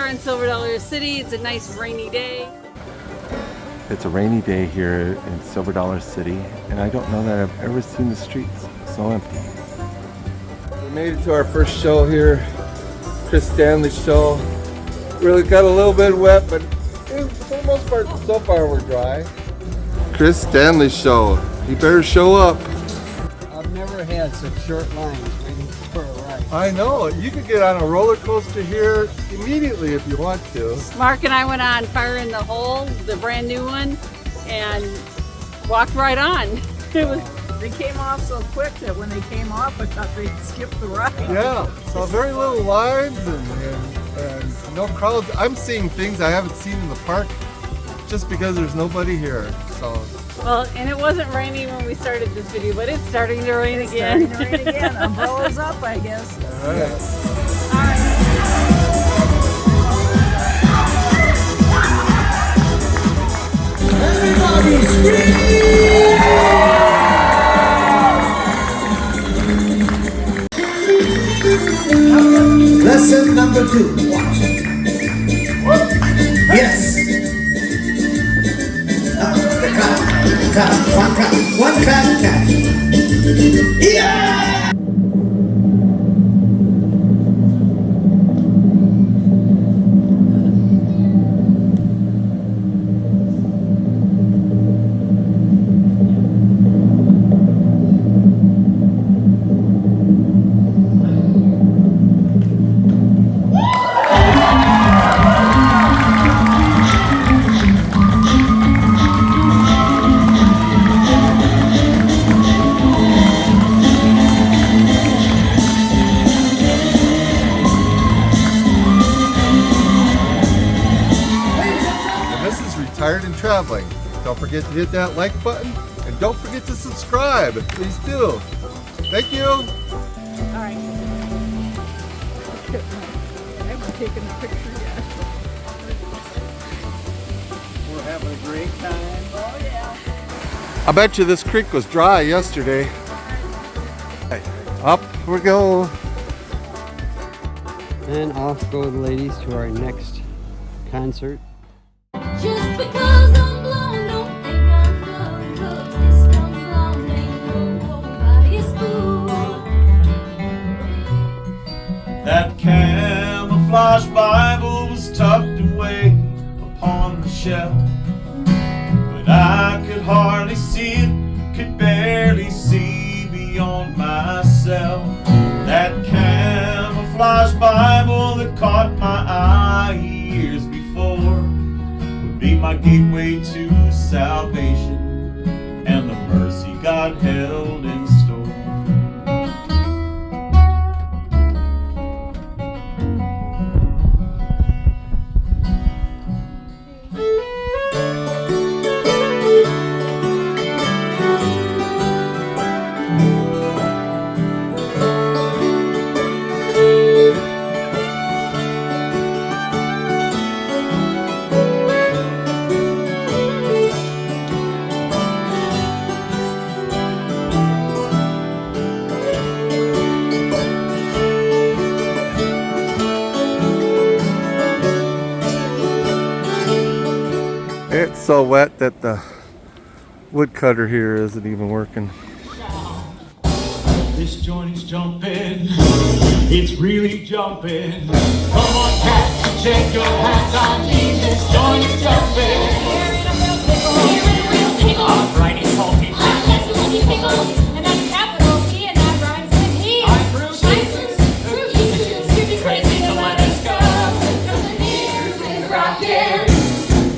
in Silver Dollar City. It's a nice rainy day. It's a rainy day here in Silver Dollar City, and I don't know that I've ever seen the streets so empty. We made it to our first show here, Chris Stanley's show. Really got a little bit wet, but for the most part, so far we're dry. Chris Stanley's show. You better show up. I've never had such short lines waiting for a ride. I know. You could get on a roller coaster here immediately if you want to. Mark and I went on Fire in the Hole, the brand new one, and walked right on. They came off so quick that when they came off, I thought they'd skip the ride. Yeah, so very little lines and no crowds. I'm seeing things I haven't seen in the park just because there's nobody here. So. Well, and it wasn't raining when we started this video, but it's starting to rain again. It's starting to rain again. Umbrellas up, I guess. All right. Everybody scream! Lesson number 2. Watch. Yes. One clap. Yeah! Tired and traveling. Don't forget to hit that like button and don't forget to subscribe. Please do. Thank you. All right. I haven't taken a picture yet. We're having a great time. Oh, yeah. I bet you this creek was dry yesterday. Up we go. And off go the ladies to our next concert. Just because I'm blown, don't think I'm done, 'cause this comes along, ain't nobody's fool. That camouflage Bible was tucked away upon the shelf, but I could hardly see it, could barely see beyond myself. That camouflage Bible that caught my eye years before be my gateway to salvation and the mercy God held in store. It's so wet that the woodcutter here isn't even working. This joint is jumping, it's really jumping. Come on, cats, check your hats on me. This joint is jumping. I'm writing funky. And that's capital P, and that rhymes with he. I'm Bruce. Crazy to let us go. From the neighbors rocking,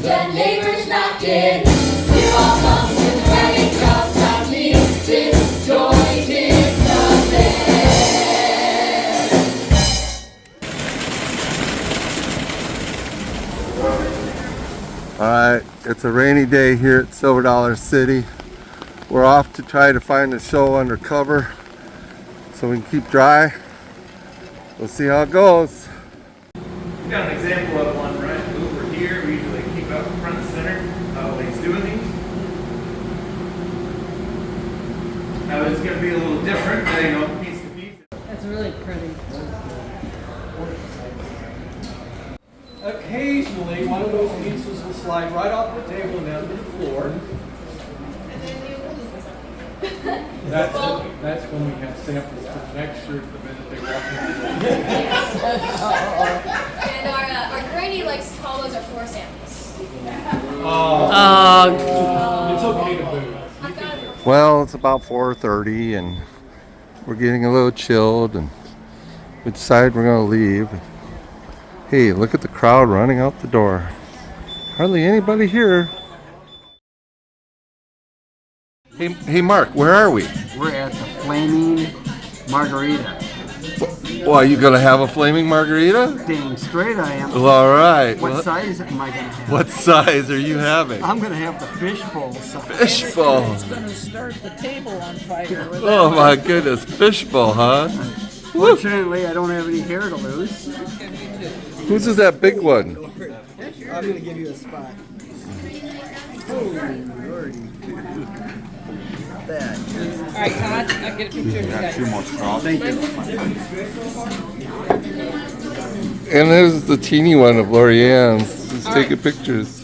the neighbors knocking. We're all come to the wagon cross on me. This joint is nothing. Alright, it's a rainy day here at Silver Dollar City. We're off to try to find a show undercover so we can keep dry. We'll see how it goes. We got an example of one right over here. We usually keep up front and center when he's doing these. Now it's going to be a little different, you know, piece to piece. That's really pretty. Occasionally, one of those pieces will slide right off the table and down to the floor. That's when we have samples for next year the minute they walk in. And our granny likes to call those our floor samples. It's okay to boo. Well, it's about 4:30 and we're getting a little chilled and we decide we're going to leave. Hey, look at the crowd running out the door. Hardly anybody here. Hey Mark, where are we? We're at the Flaming Margarita. Well, are you going to have a Flaming Margarita? Dang straight I am. Well, all right. What size am I going to have? What size are you having? I'm going to have the fishbowl size. Fishbowl. It's going to start the table on fire. With Oh my goodness, fishbowl, huh? Fortunately, I don't have any hair to lose. Whose is that big one? I'm going to give you a spot. Holy lordy. That. All right, Todd, I'll get a picture of you guys. Thank you. And there's the teeny one of Lorianne's. He's taking pictures.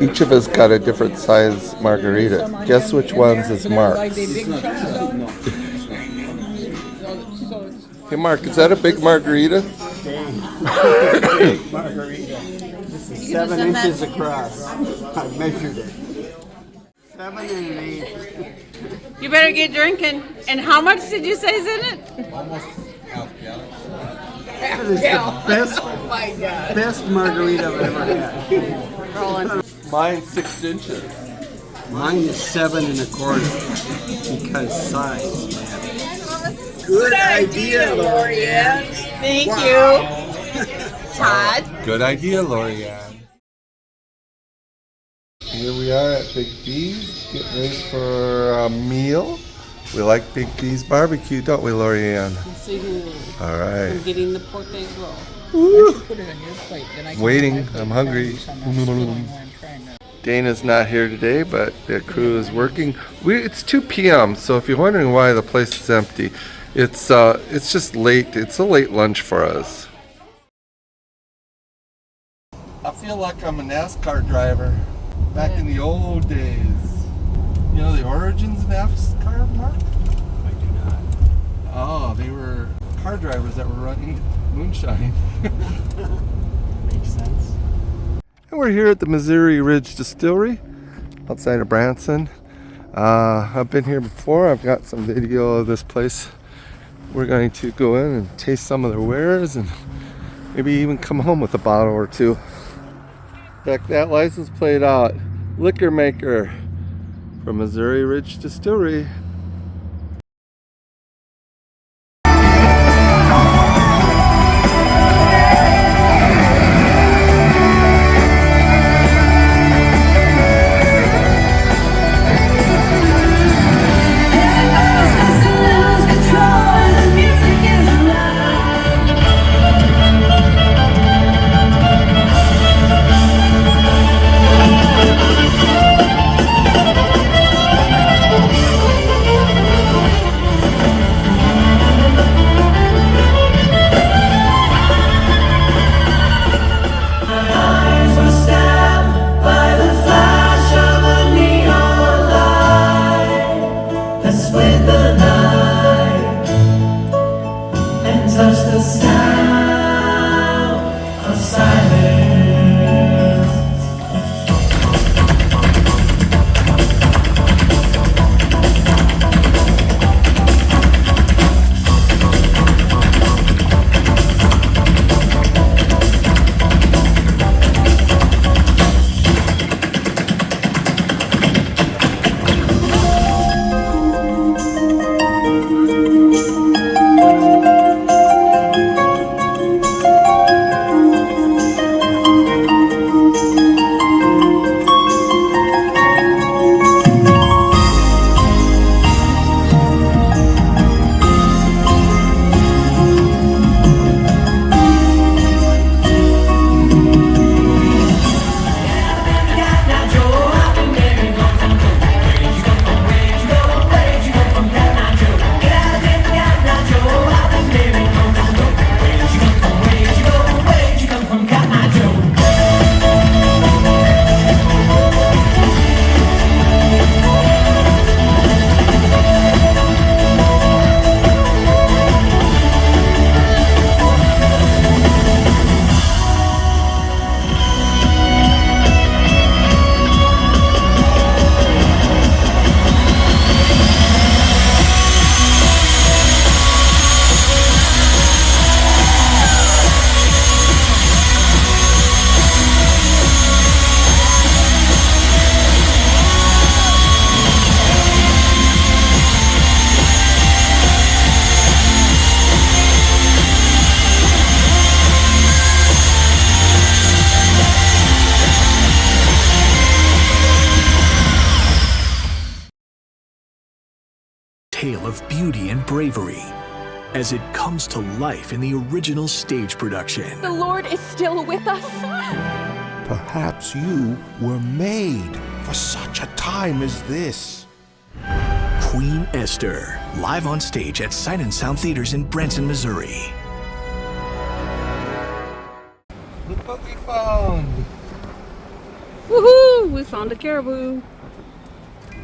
Each of us got a different size margarita. Guess which one's is Like Mark's. they big chunks though? So it's Hey Mark, is that a big margarita? Margarita. This is 7 inches across. I measured it. 7 and 8. You better get drinking. And how much did you say is in it? That is the best, best margarita I've ever had. Mine's 6 inches. Mine is 7 1/4 because size, man. Good idea, Lorianne. Thank you. Todd. Good idea, Lorianne. Here we are at Big B's, getting ready for a meal. We like Big B's barbecue, don't we, Lorianne? All right. Getting the pork egg roll. Woo. put it on your plate. Then I can Waiting, have I'm the hungry. fries on that spoon when I'm trying to- Dana's not here today, but the crew is working. It's 2 p.m., so if you're wondering why the place is empty, it's just late. It's a late lunch for us. I feel like I'm a NASCAR driver back in the old days. You know the origins of NASCAR, Mark? I do not. Oh, they were car drivers that were running moonshine. Makes sense. And we're here at the Missouri Ridge Distillery outside of Branson. I've been here before. I've got some video of this place. We're going to go in and taste some of their wares and maybe even come home with a bottle or two. Check that license plate out. Liquor maker from Missouri Ridge Distillery. of beauty and bravery as it comes to life in the original stage production. The Lord is still with us. Perhaps you were made for such a time as this. Queen Esther, live on stage at Sight and Sound Theaters in Branson, Missouri. Look what we found. Woohoo! We found a caribou.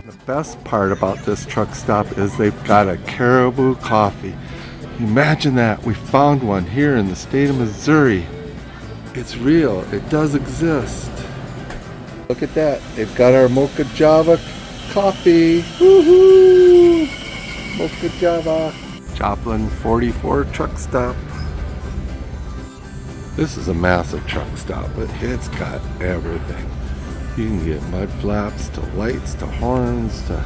The best part about this truck stop is they've got a Caribou Coffee. Imagine that. We found one here in the state of Missouri. It's real. It does exist. Look at that. They've got our Mocha Java coffee. Woohoo! Mocha Java. Joplin 44 truck stop. This is a massive truck stop, but it's got everything. You can get mud flaps to lights to horns to...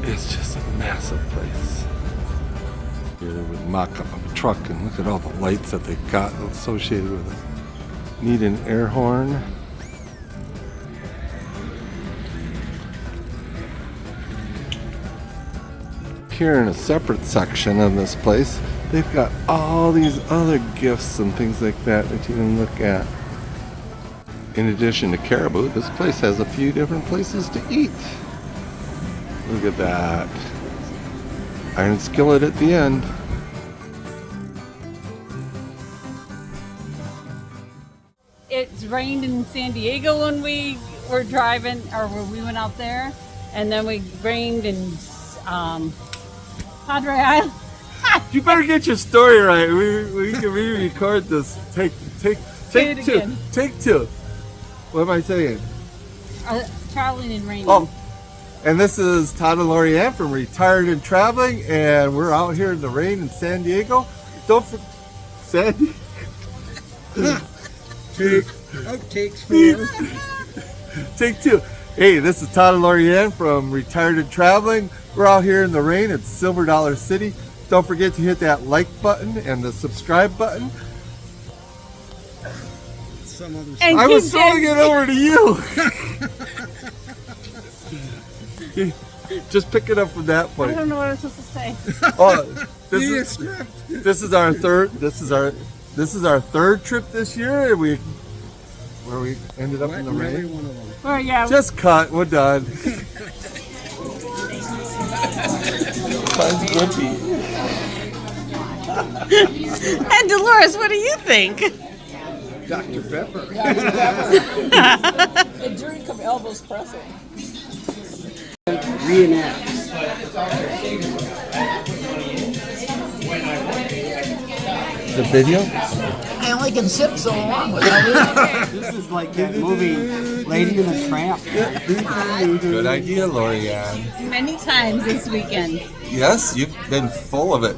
It's just a massive place. Here we mock up a truck and look at all the lights that they've got associated with it. Need an air horn. Here in a separate section of this place, they've got all these other gifts and things like that that you can look at. In addition to caribou, this place has a few different places to eat. Look at that. Iron skillet at the end. It's rained in San Diego when we were driving, or when we went out there, and then we rained in Padre Island. You better get your story right. We can re-record this. Take Say it two. again. Take two. What am I saying? Traveling and raining. Oh, and this is Todd and Lorianne from Retired and Traveling, and we're out here in the rain in San Diego. Don't forget, Sandy. Outtakes for Take two. Hey, this is Todd and Lorianne from Retired and Traveling. We're out here in the rain at Silver Dollar City. Don't forget to hit that like button and the subscribe button. some other stuff. And I was keep throwing it over to you. Just pick it up from that I point. don't know what I was supposed to say. Oh, this is our third. This is our third trip this year. Where we ended up in the Every rain. one of them. Well, yeah. Just cut. We're done. Mine's grippy. And Delores, what do you think? Dr. Pepper. A drink of Elvis Presley. Reenact. The video? I only can sip so long. This is like that movie, Lady and the Tramp. Good idea, Lorianne. Many times this weekend. Yes, you've been full of it.